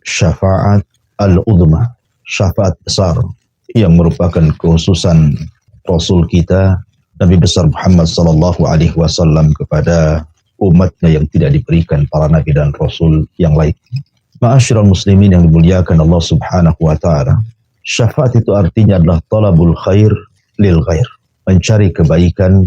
Syafaat al-udhma, syafaat besar yang merupakan kekhususan Rasul kita Nabi besar Muhammad sallallahu alaihi wasallam kepada umatnya yang tidak diberikan para nabi dan rasul yang lain. Ma'asyiral muslimin yang dimuliakan Allah Subhanahu wa taala. Syafaat itu artinya adalah talabul khair lil ghair, mencari kebaikan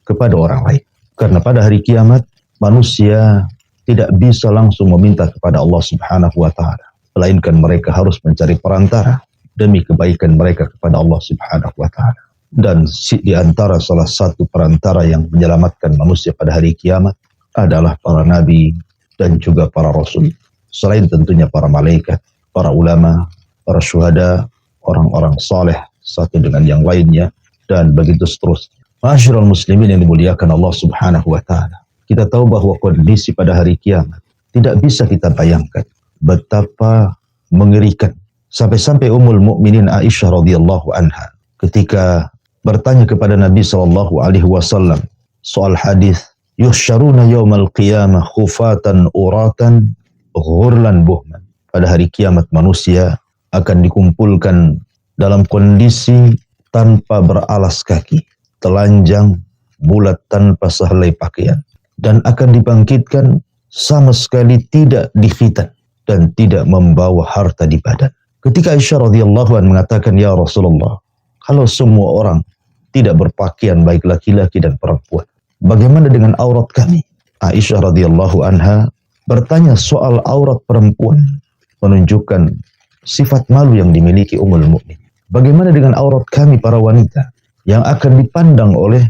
kepada orang lain. Karena pada hari kiamat manusia tidak bisa langsung meminta kepada Allah Subhanahu wa taala, melainkan mereka harus mencari perantara demi kebaikan mereka kepada Allah Subhanahu wa taala. Dan di antara salah satu perantara yang menyelamatkan manusia pada hari kiamat adalah para nabi dan juga para rasul. Selain tentunya para malaikat, para ulama, para syuhada, orang-orang saleh satu dengan yang lainnya, dan begitu seterusnya. Ma'asyiral muslimin yang dimuliakan Allah Subhanahu wa taala. Kita tahu bahwa kondisi pada hari kiamat tidak bisa kita bayangkan betapa mengerikan. Sampai-sampai Ummul Mukminin Aisyah radhiyallahu anha ketika bertanya kepada Nabi sallallahu alaihi wasallam soal hadis yuhsyaruna yaumal qiyamah khufatan uratan ghurlan buhman. Pada hari kiamat manusia akan dikumpulkan dalam kondisi tanpa beralas kaki, telanjang, bulat tanpa sehelai pakaian, dan akan dibangkitkan sama sekali tidak dikhitan dan tidak membawa harta di badan. Ketika Aisyah radhiyallahu anha mengatakan, "Ya Rasulullah, kalau semua orang tidak berpakaian baik laki-laki dan perempuan, bagaimana dengan aurat kami?" Aisyah radhiyallahu anha bertanya soal aurat perempuan, menunjukkan sifat malu yang dimiliki Ummul Mukminin. Bagaimana dengan aurat kami para wanita yang akan dipandang oleh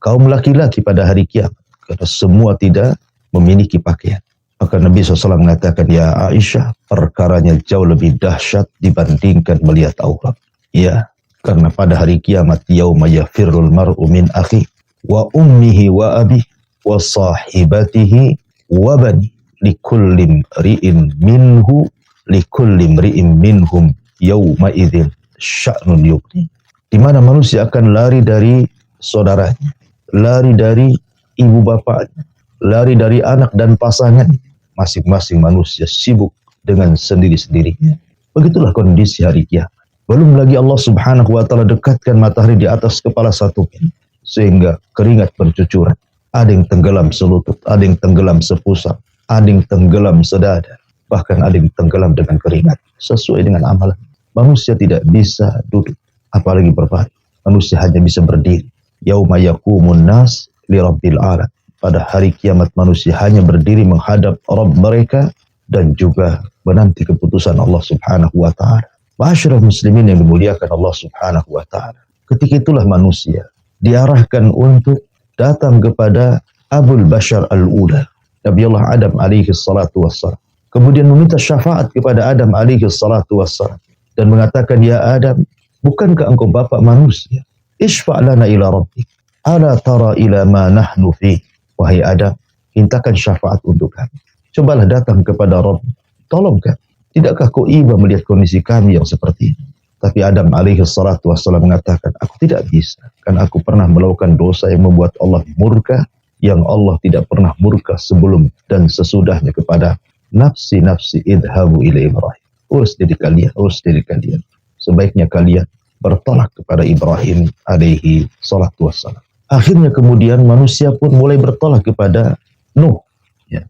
kaum laki-laki pada hari kiamat? Karena semua tidak memiliki pakaian. Maka Nabi SAW mengatakan, "Ya Aisyah, perkaranya jauh lebih dahsyat dibandingkan melihat aurat." Ya, karena pada hari kiamat, yauma yafirrul mar'u min akhi wa ummihi wa abihi wa sahibatihi wa bani likulli mri'in minhum yauma idzin sya'nun yughni. Di mana manusia akan lari dari saudaranya, lari dari ibu bapaknya, lari dari anak dan pasangan. Masing-masing manusia sibuk dengan sendiri-sendirinya. Begitulah kondisi hari kiamat. Belum lagi Allah Subhanahu wa taala dekatkan matahari di atas kepala satu sehingga keringat bercucuran. Ada yang tenggelam selutut, ada yang tenggelam sepusat, ada yang tenggelam sedada, bahkan ada yang tenggelam dengan keringat sesuai dengan amalan. Manusia tidak bisa duduk, apalagi berbaring. Manusia hanya bisa berdiri. Yauma yaqumun nas li rabbil alamin. Pada hari kiamat manusia hanya berdiri menghadap Rabb mereka dan juga menanti keputusan Allah Subhanahu wa taala. Ma'asyiral muslimin yang dimuliakan Allah Subhanahu wa taala. Ketika itulah manusia diarahkan untuk datang kepada Abul Bashar al-Ula, Nabi Allah Adam alaihi salatu wassalam. Kemudian meminta syafaat kepada Adam alaihi salatu wassalam dan mengatakan, "Ya Adam, bukankah engkau bapak manusia? Isfa' lana ila rabbik. Ala tara ila ma nahnu fi." Wahai Adam, mintakan syafaat untuk kami. Cobalah datang kepada Rabb. Tolong kami. Tidakkah kau iba melihat kondisi kami yang seperti ini? Tapi Adam alaihi salatu wassalam mengatakan, "Aku tidak bisa. Karena aku pernah melakukan dosa yang membuat Allah murka, yang Allah tidak pernah murka sebelum dan sesudahnya kepada nafsi idhabu ila Ibrahim." Urus diri kalian. Sebaiknya kalian bertolak kepada Ibrahim alaihi salatu wassalam. Akhirnya kemudian manusia pun mulai bertolak kepada Nuh. Ya,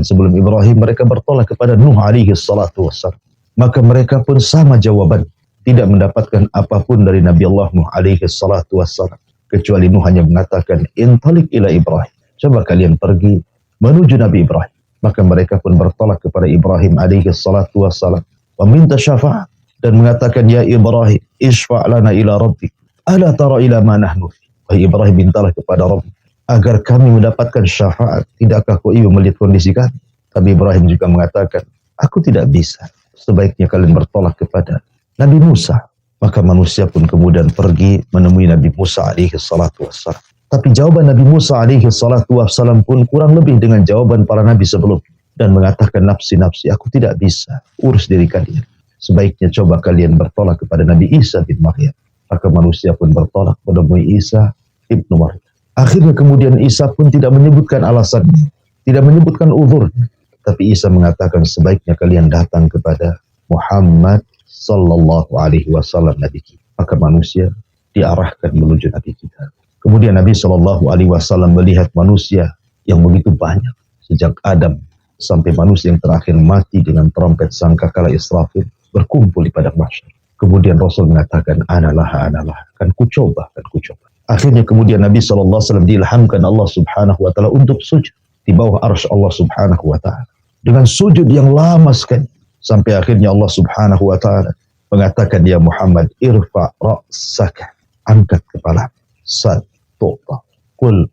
sebelum Ibrahim mereka bertolak kepada Nuh alaihi salatu wassalam. Maka mereka pun sama jawaban. Tidak mendapatkan apapun dari Nabi Allah Nuh alaihi salatu wassalam. Kecuali Nuh hanya mengatakan, "Intalik ila Ibrahim." Coba kalian pergi menuju Nabi Ibrahim. Maka mereka pun bertolak kepada Ibrahim alaihi salatu wassalam. Meminta syafaat dan mengatakan, "Ya Ibrahim, isfa' lana ila rabbik. Ala tara ila ma nahnu fi." Wahai Ibrahim, mintalah kepada Rabb agar kami mendapatkan syafaat. Tidakkah kau iba melihat kondisi kami? Tapi Ibrahim juga mengatakan, "Aku tidak bisa. Sebaiknya kalian bertolak kepada Nabi Musa." Maka manusia pun kemudian pergi menemui Nabi Musa alaihi salatu wassalam. Tapi jawaban Nabi Musa alaihi salatu wassalam pun kurang lebih dengan jawaban para nabi sebelum, dan mengatakan, "Nafsi, aku tidak bisa. Urus diri kalian." sebaiknya coba kalian bertolak kepada Nabi Isa bin Maryam. Maka manusia pun bertolak menemui Isa ibnu Maryam. Akhirnya kemudian Isa pun tidak menyebutkan alasannya, tidak menyebutkan uzurnya, tapi Isa mengatakan sebaiknya kalian datang kepada Muhammad sallallahu alaihi wasallam, Nabi kita. Maka manusia diarahkan menuju Nabi kita. Kemudian Nabi sallallahu alaihi wasallam melihat manusia yang begitu banyak sejak Adam sampai manusia yang terakhir mati dengan trompet sangkakala Israfil berkumpul di padang mahsyar. Kemudian Rasul mengatakan, analah, kan ku coba. Akhirnya kemudian Nabi SAW diilhamkan Allah subhanahu wa ta'ala untuk sujud di bawah arsy Allah subhanahu wa ta'ala. Dengan sujud yang lama sekali. Sampai akhirnya Allah subhanahu wa ta'ala mengatakan, ya Muhammad, irfa ra'saka. Angkat kepala. Satu'ta. Kul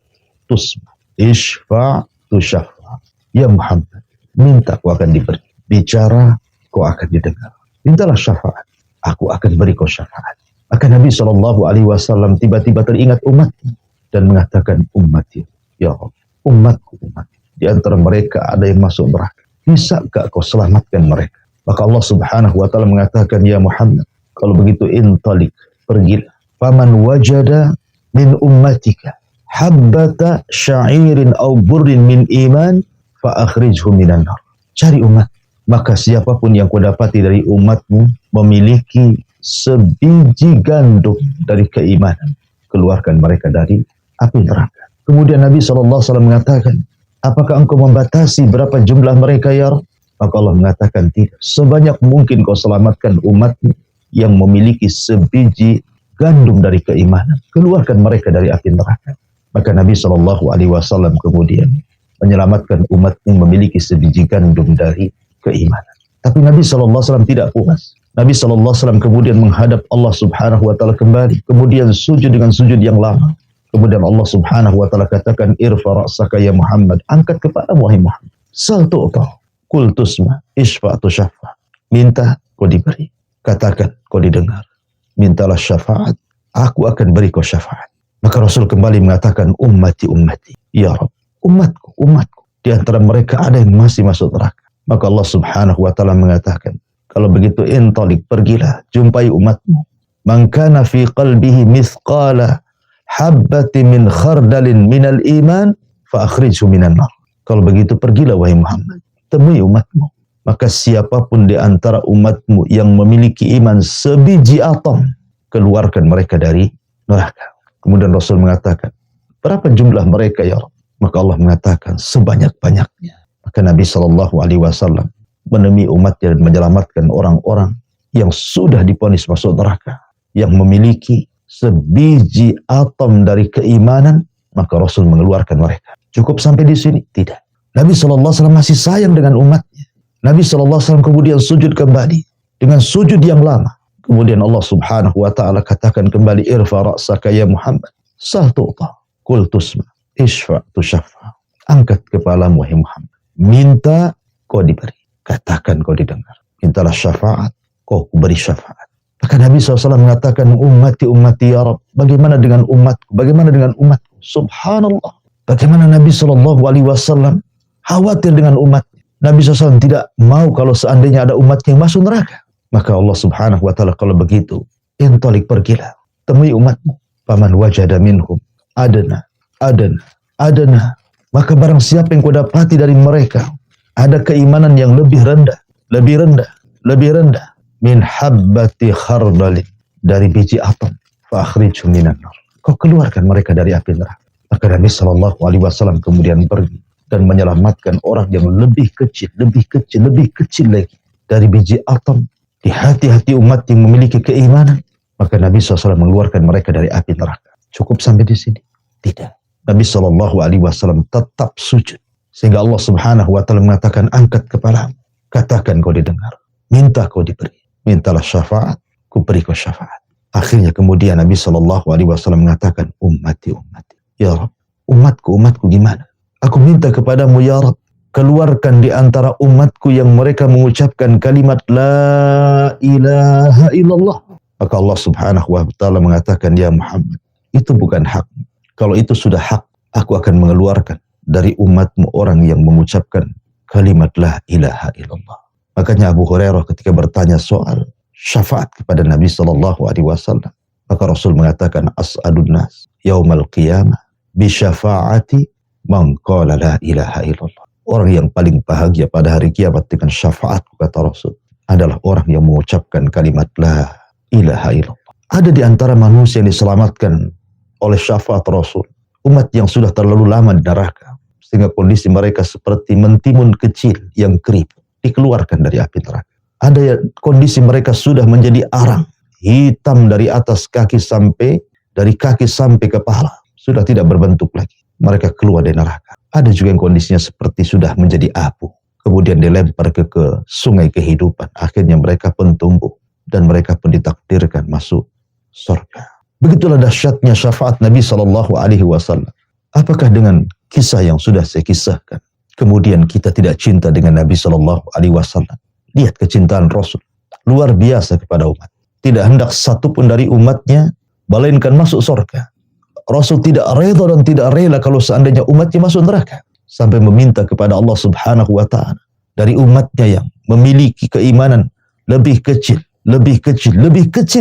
tusma. Ishfa' tushaffa. Ya Muhammad, minta kau akan diberi. Bicara, kau akan didengar. Mintalah syafaat. Aku akan beri kau syafaat. Maka Nabi SAW tiba-tiba teringat umatnya dan mengatakan, ummati, ya Allah, umatku. Di antara mereka ada yang masuk neraka. Bisa gak kau selamatkan mereka? Maka Allah subhanahu wa ta'ala mengatakan, ya Muhammad, kalau begitu intalik, pergilah. Faman wajada min ummatika habbata sya'irin au burrin min iman fa akhrijhu minan nar. Cari umat. Maka siapapun yang kau dapati dari umatmu memiliki sebiji gandum dari keimanan, keluarkan mereka dari api neraka. Kemudian Nabi SAW mengatakan, apakah engkau membatasi berapa jumlah mereka ya Rabb? Maka Allah mengatakan, tidak. Sebanyak mungkin kau selamatkan umatmu yang memiliki sebiji gandum dari keimanan, keluarkan mereka dari api neraka. Maka Nabi SAW kemudian menyelamatkan umatmu memiliki sebiji gandum dari keimanan. Tapi Nabi SAW tidak puas. Nabi SAW kemudian menghadap Allah subhanahu wa ta'ala kembali. Kemudian sujud dengan sujud yang lama. Kemudian Allah subhanahu wa ta'ala katakan, irfa ra'saka ya Muhammad. Angkat kepalamu wahai Muhammad. Sal tu'ta. Kul tusma. Ishfa' tushaffa. Minta, kau diberi. Katakan, kau didengar. Mintalah syafaat. Aku akan beri kau syafaat. Maka Rasul kembali mengatakan, ummati. Ya Rabb, umatku. Di antara mereka ada yang masih masuk neraka. Maka Allah subhanahu wa ta'ala mengatakan, kalau begitu intalik, pergilah, jumpai umatmu. Man kana fi qalbihi mithqala habbati min khardalin minal iman, fa akhrijhu minan nar. Kalau begitu pergilah wahai Muhammad, temui umatmu. Maka siapapun di antara umatmu yang memiliki iman sebiji atom, keluarkan mereka dari neraka. Kemudian Rasul mengatakan, berapa jumlah mereka ya Rabb? Maka Allah mengatakan, sebanyak-banyaknya. Maka Nabi SAW menemui umatnya dan menyelamatkan orang-orang yang sudah divonis masuk neraka, yang memiliki sebiji atom dari keimanan, maka Rasul mengeluarkan mereka. Cukup sampai di sini? Tidak. Nabi SAW masih sayang dengan umatnya. Nabi SAW kemudian sujud kembali dengan sujud yang lama. Kemudian Allah subhanahu wa ta'ala katakan kembali, irfa ra'saka ya Muhammad, sal tu'ta, kul tusma, ishfa' tushaffa. Angkat kepalamu wahai Muhammad. Minta, kau diberi. Katakan, kau didengar. Mintalah syafaat, kau beri syafaat. Maka Nabi SAW mengatakan, ummati ya Rabb. Bagaimana dengan umatku? Bagaimana dengan umatku? Subhanallah. Bagaimana Nabi SAW khawatir dengan umatnya. Nabi SAW tidak mau kalau seandainya ada umat yang masuk neraka. Maka Allah subhanahu wa ta'ala, kalau begitu, intalik, pergilah. Temui umatmu. Faman wajada minhum adana. Maka barang siapa yang kau dapati dari mereka ada keimanan yang lebih rendah min habbati khardalin, dari biji atom, fa akhrijhu minan nar. Kau keluarkan mereka dari api neraka. Maka Nabi SAW kemudian pergi dan menyelamatkan orang yang lebih kecil lagi dari biji atom di hati-hati umat yang memiliki keimanan. Maka Nabi SAW mengeluarkan mereka dari api neraka. Cukup sampai di sini? Tidak. Nabi SAW tetap sujud. Sehingga Allah subhanahu wa ta'ala mengatakan, angkat kepalamu. Katakan, kau didengar. Minta, kau diberi. Mintalah syafaat, ku beri kau syafaat. Akhirnya kemudian Nabi SAW mengatakan, ummati. Ya Rabb, umatku gimana? Aku minta kepadamu ya Rabb, keluarkan di antara umatku yang mereka mengucapkan kalimat la ilaha illallah. Maka Allah subhanahu wa ta'ala mengatakan, ya Muhammad, itu bukan hak. Kalau itu sudah hak, aku akan mengeluarkan dari umatmu orang yang mengucapkan kalimat la ilaha illallah. Makanya Abu Hurairah ketika bertanya soal syafaat kepada Nabi Shallallahu Alaihi Wasallam, maka Rasul mengatakan as'adun nas yaumal qiyamah bi syafaati man qala la ilaha illallah. Orang yang paling bahagia pada hari kiamat dengan syafaatku, kata Rasul, adalah orang yang mengucapkan kalimat la ilaha illallah. Ada di antara manusia yang diselamatkan oleh syafaat Rasul, umat yang sudah terlalu lama di neraka, sehingga kondisi mereka seperti mentimun kecil yang keriput, dikeluarkan dari api neraka. Ada kondisi mereka sudah menjadi arang, hitam dari atas kaki sampai kepala, sudah tidak berbentuk lagi. Mereka keluar dari neraka. Ada juga yang kondisinya seperti sudah menjadi abu, kemudian dilempar ke sungai kehidupan. Akhirnya mereka pun tumbuh dan mereka pun ditakdirkan masuk surga. Begitulah dahsyatnya syafaat Nabi Shallallahu Alaihi Wasallam. Apakah dengan kisah yang sudah saya kisahkan, kemudian kita tidak cinta dengan Nabi Shallallahu Alaihi Wasallam? Lihat kecintaan Rasul luar biasa kepada umat. Tidak hendak satupun dari umatnya melainkan masuk surga. Rasul tidak rela dan tidak rela kalau seandainya umatnya masuk neraka, sampai meminta kepada Allah Subhanahu wa Ta'ala dari umatnya yang memiliki keimanan lebih kecil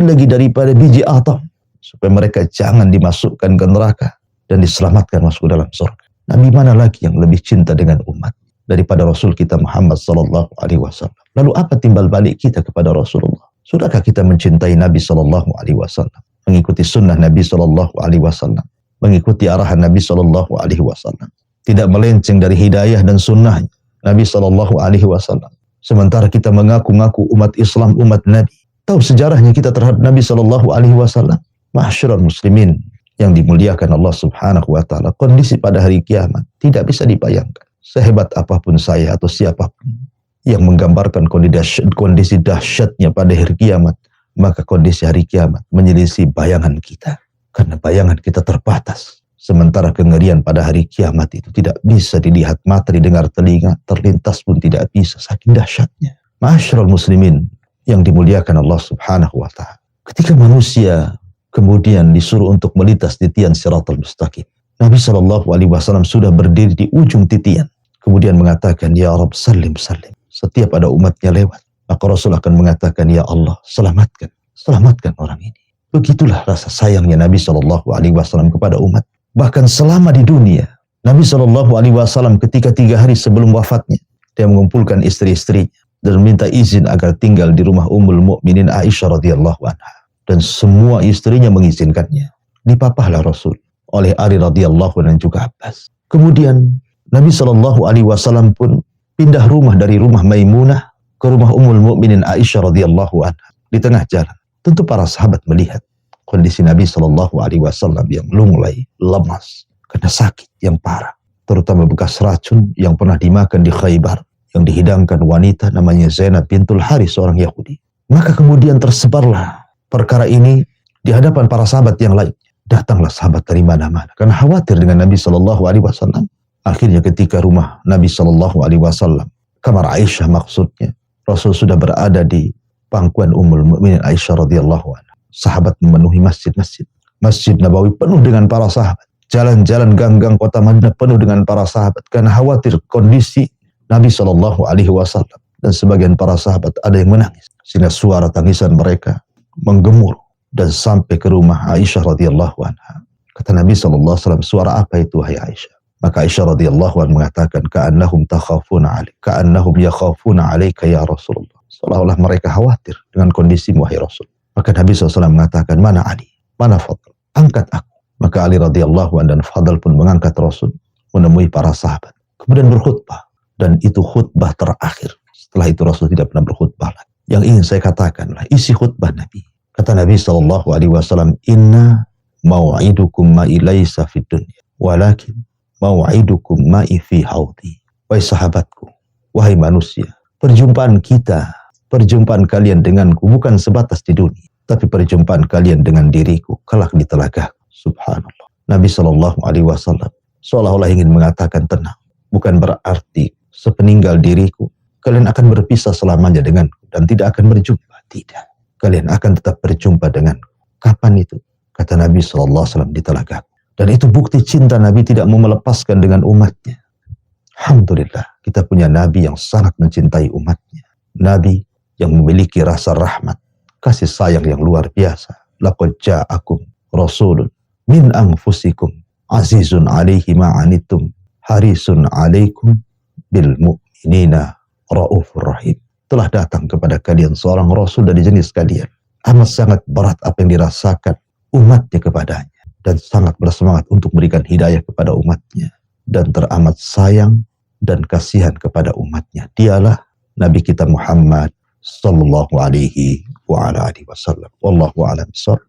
lagi daripada biji atom, supaya mereka jangan dimasukkan ke neraka dan diselamatkan masuk ke dalam surga. Nabi mana lagi yang lebih cinta dengan umat daripada Rasul kita Muhammad sallallahu alaihi wasallam? Lalu apa timbal balik kita kepada Rasulullah? Sudahkah kita mencintai Nabi sallallahu alaihi wasallam, mengikuti sunnah Nabi sallallahu alaihi wasallam, mengikuti arahan Nabi sallallahu alaihi wasallam, tidak melenceng dari hidayah dan sunnah Nabi sallallahu alaihi wasallam? Sementara kita mengaku-ngaku umat Islam, umat Nabi. Tahu sejarahnya kita terhadap Nabi sallallahu alaihi wasallam? Ma'asyiral muslimin yang dimuliakan Allah Subhanahu wa Ta'ala, kondisi pada hari kiamat tidak bisa dibayangkan. Sehebat apapun saya atau siapapun yang menggambarkan kondisi dahsyatnya pada hari kiamat, maka kondisi hari kiamat menyelisih bayangan kita. Karena bayangan kita terbatas. Sementara kengerian pada hari kiamat itu tidak bisa dilihat mata, didengar telinga, terlintas pun tidak bisa, saking dahsyatnya. Ma'asyiral muslimin yang dimuliakan Allah Subhanahu wa Ta'ala. Ketika manusia kemudian disuruh untuk melintas di tian Siratal Mustaqim, Nabi Shallallahu Alaihi Wasallam sudah berdiri di ujung titian, kemudian mengatakan, Ya Rabb salim salim. Setiap ada umatnya lewat, maka Rasul akan mengatakan, Ya Allah selamatkan orang ini. Begitulah rasa sayangnya Nabi Shallallahu Alaihi Wasallam kepada umat. Bahkan selama di dunia, Nabi Shallallahu Alaihi Wasallam ketika 3 hari sebelum wafatnya, dia mengumpulkan istri-istrinya dan meminta izin agar tinggal di rumah Ummul Mukminin Aisyah radhiyallahu anha. Dan semua istrinya mengizinkannya. Dipapahlah Rasul oleh Ali radhiyallahu dan juga Abbas. Kemudian Nabi Shallallahu Alaihi Wasallam pun pindah rumah dari rumah Maimunah ke rumah Ummul Mukminin Aisyah radhiyallahu anha. Di tengah jalan, tentu para sahabat melihat kondisi Nabi Shallallahu Alaihi Wasallam yang lunglai, lemas karena sakit yang parah, terutama bekas racun yang pernah dimakan di Khaybar yang dihidangkan wanita namanya Zainab bintul Haris, seorang Yahudi. Maka kemudian tersebarlah perkara ini di hadapan para sahabat yang lain. Datanglah sahabat dari mana-mana karena khawatir dengan Nabi Shallallahu Alaihi Wasallam. Akhirnya ketika rumah Nabi Shallallahu Alaihi Wasallam, kamar Aisyah maksudnya, Rasul sudah berada di pangkuan Ummul Mukminin Aisyah radhiyallahu anha. Sahabat memenuhi masjid-masjid. Masjid Nabawi penuh dengan para sahabat. Jalan-jalan gang-gang kota Madinah penuh dengan para sahabat karena khawatir kondisi Nabi Shallallahu Alaihi Wasallam. Dan sebagian para sahabat ada yang menangis, sehingga suara tangisan mereka menggemuruh dan sampai ke rumah Aisyah radhiyallahu anha. Kata Nabi sallallahu alaihi wasallam, suara apa itu wahai Aisyah? Maka Aisyah radhiyallahu anha mengatakan, ka'annahum takhafuna 'alaik, ka'annahum yakhafuna 'alaika ya Rasulullah. Seolah-olah mereka khawatir dengan kondisimu wahai Rasul. Maka Nabi sallallahu alaihi wasallam mengatakan, mana Ali? Mana Fadl? Angkat aku. Maka Ali radhiyallahu anhu dan Fadl pun mengangkat Rasul menemui para sahabat. Kemudian berkhutbah, dan itu khutbah terakhir. Setelah itu Rasul tidak pernah berkhutbah lagi. Yang ingin saya katakanlah isi khutbah Nabi. Kata Nabi sallallahu alaihi wasallam, "Inna mau'idukum ma'i laisa fid dunya, walakin mau'idukum ma'i fi haudi." Wahai sahabatku, wahai manusia, perjumpaan kalian denganku bukan sebatas di dunia, tapi perjumpaan kalian dengan diriku kelak di telagaku. Subhanallah. Nabi sallallahu alaihi wasallam seolah-olah ingin mengatakan, tenang, bukan berarti sepeninggal diriku kalian akan berpisah selamanya denganku dan tidak akan berjumpa. Tidak. Kalian akan tetap berjumpa denganku. Kapan itu? Kata Nabi SAW di telagaku. Dan itu bukti cinta Nabi tidak mau melepaskan dengan umatnya. Alhamdulillah, kita punya Nabi yang sangat mencintai umatnya. Nabi yang memiliki rasa rahmat, kasih sayang yang luar biasa. Laqad ja'akum rasulun min anfusikum azizun alaihi ma'anittum harisun alaikum bil mu'minina raufur rahim. Telah datang kepada kalian seorang rasul dari jenis kalian. Amat sangat berat apa yang dirasakan umatnya kepadanya, dan sangat bersemangat untuk memberikan hidayah kepada umatnya, dan teramat sayang dan kasihan kepada umatnya. Dialah Nabi kita Muhammad sallallahu alaihi wa ala alihi wasallam. Wallahu a'lam bishawab.